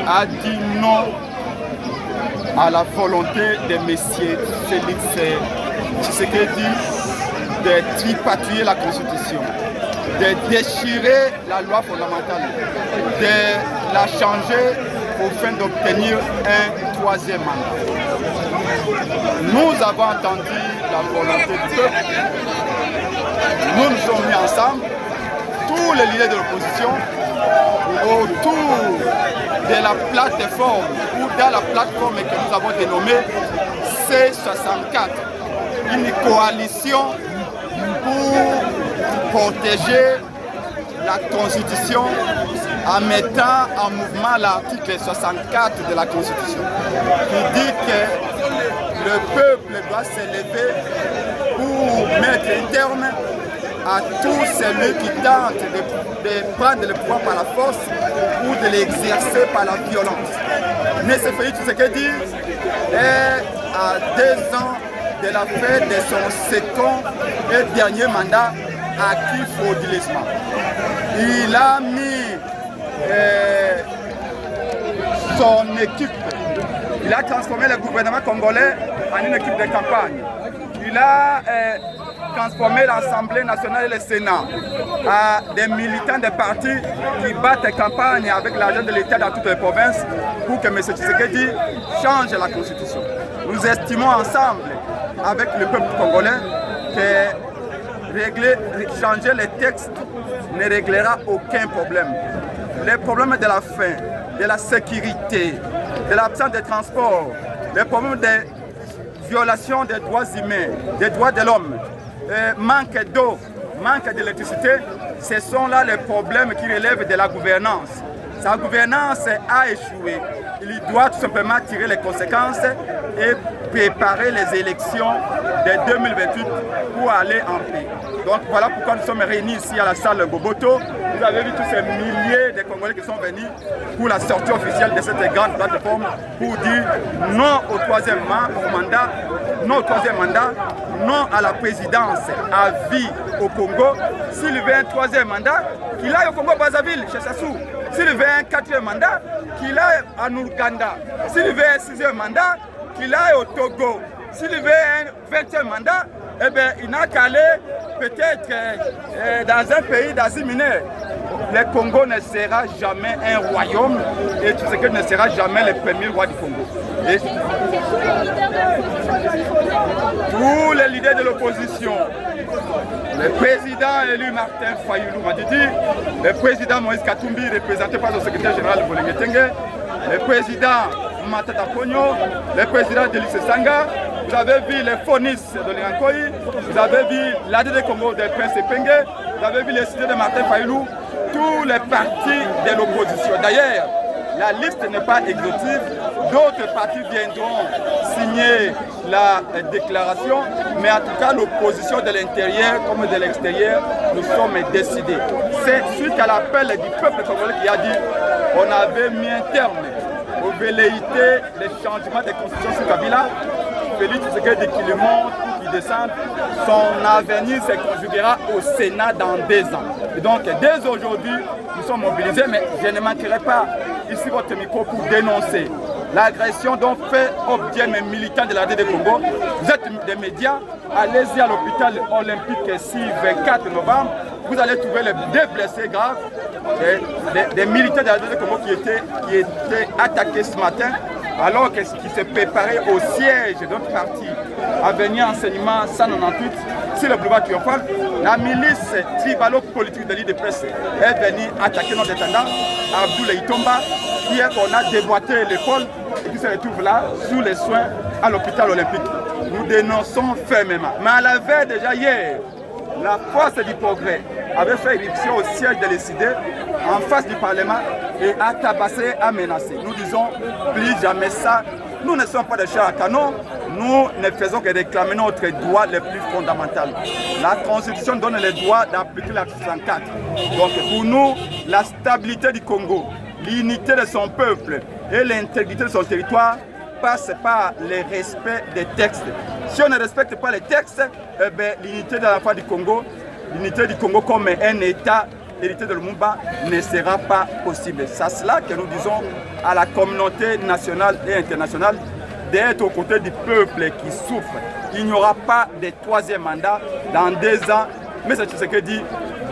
a dit non à la volonté de M. Félix Tshisekedi de tripatouiller la Constitution, de déchirer la loi fondamentale, de la changer afin d'obtenir un troisième mandat. Nous avons entendu la volonté du peuple. Nous nous sommes mis ensemble, tous les leaders de l'opposition, autour de la plateforme ou dans la plateforme que nous avons dénommée C64, une coalition pour protéger la Constitution en mettant en mouvement l'article 64 de la Constitution qui dit que le peuple doit s'élever pour mettre un terme à tout celui qui tente de prendre le pouvoir par la force ou de l'exercer par la violence. M. Félix Tshisekedi est à 2 ans de la fin de son second et dernier mandat acquis frauduleusement. Il a mis son équipe, il a transformé le gouvernement congolais en une équipe de campagne. Il a transformé l'Assemblée nationale et le Sénat à des militants des partis qui battent campagne avec l'argent de l'État dans toutes les provinces pour que M. Tshisekedi change la Constitution. Nous estimons ensemble, avec le peuple congolais, que changer les textes ne réglera aucun problème. Les problèmes de la faim, de la sécurité, de l'absence de transport, les problèmes de violation des droits humains, des droits de l'homme, manque d'eau, manque d'électricité, ce sont là les problèmes qui relèvent de la gouvernance. Sa gouvernance a échoué. Il doit tout simplement tirer les conséquences et préparer les élections de 2028 pour aller en paix. Donc voilà pourquoi nous sommes réunis ici à la salle Boboto. Vous avez vu tous ces milliers de Congolais qui sont venus pour la sortie officielle de cette grande plateforme pour dire non au troisième mandat, non au troisième mandat, non à la présidence à vie au Congo. S'il veut un troisième mandat, qu'il aille au Congo-Brazzaville, chez Sassou. S'il veut un quatrième mandat, qu'il aille en Ouganda. S'il veut un sixième mandat, qu'il aille au Togo. S'il veut un 20e mandat, eh bien, il n'a qu'à aller peut-être dans un pays d'Asie mineure. Le Congo ne sera jamais un royaume et Tshisekedi ne sera jamais le premier roi du Congo. Et tous les leaders de l'opposition, le président élu Martin Fayulu Madidi, le président Moïse Katumbi, représenté par le secrétaire général Bolenge Tengue, le président Matata Pogno, le président Delis Sanga, vous avez vu les phonistes de l'Irankoï, vous avez vu l'AD de Congo de Prince Penge, vous avez vu les cités de Martin Fayulu, tous les partis de l'opposition. D'ailleurs, la liste n'est pas exhaustive, d'autres partis viendront signer la déclaration, mais en tout cas l'opposition de l'intérieur comme de l'extérieur, nous sommes décidés. C'est suite à l'appel du peuple congolais qui a dit on avait mis un terme aux velléités des changements de constitution sur Kabila. Félix Tshisekedi qui le monte ou qui descend, son avenir se conjuguera au Sénat dans 2 ans. Et donc dès aujourd'hui, nous sommes mobilisés, mais je ne manquerai pas ici votre micro pour dénoncer l'agression dont fait objet mes militants de l'AD de Congo. Vous êtes des médias, allez-y à l'hôpital olympique ici 24 novembre, vous allez trouver les 2 blessés graves, des militants de l'AD de Congo qui étaient attaqués ce matin, alors qu'ils se préparaient au siège de notre parti à venir enseignement 198 sur le boulevard triomphal. La milice tribalo-politique de l'île de presse est venue attaquer notre intendant, Abdoulaye Itomba, hier on a déboîté l'école et qui se retrouve là sous les soins à l'hôpital olympique. Nous dénonçons fermement. Mais à la veille déjà hier, la force du progrès avait fait éruption au siège de l'ECD en face du Parlement et a tabassé, a menacé. Nous disons plus jamais ça. Nous ne sommes pas des chars à canon, nous ne faisons que réclamer notre droit le plus fondamental. La Constitution donne le droit d'appliquer l'article 64. Donc pour nous, la stabilité du Congo, l'unité de son peuple et l'intégrité de son territoire passe par le respect des textes. Si on ne respecte pas les textes, l'unité de l'enfant du Congo, l'unité du Congo comme un État hérité de Lumumba ne sera pas possible. C'est cela que nous disons à la communauté nationale et internationale d'être aux côtés du peuple qui souffre. Il n'y aura pas de troisième mandat dans 2 ans, mais c'est ce que dit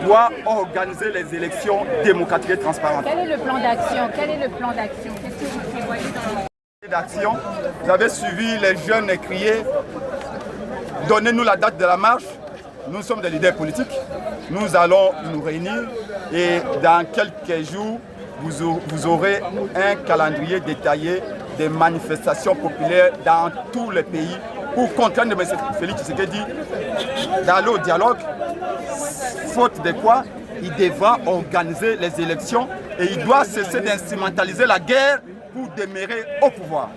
doit organiser les élections démocratiques et transparentes. Quel est le plan d'action? Qu'est-ce que vous prévoyez dans d'action? Vous avez suivi les jeunes crier « Donnez-nous la date de la marche ». Nous sommes des leaders politiques. Nous allons nous réunir et dans quelques jours, vous aurez un calendrier détaillé des manifestations populaires dans tous les pays pour contraindre M. Félix Tshisekedi d'aller au dialogue, faute de quoi il devra organiser les élections et il doit cesser d'instrumentaliser la guerre pour demeurer au pouvoir.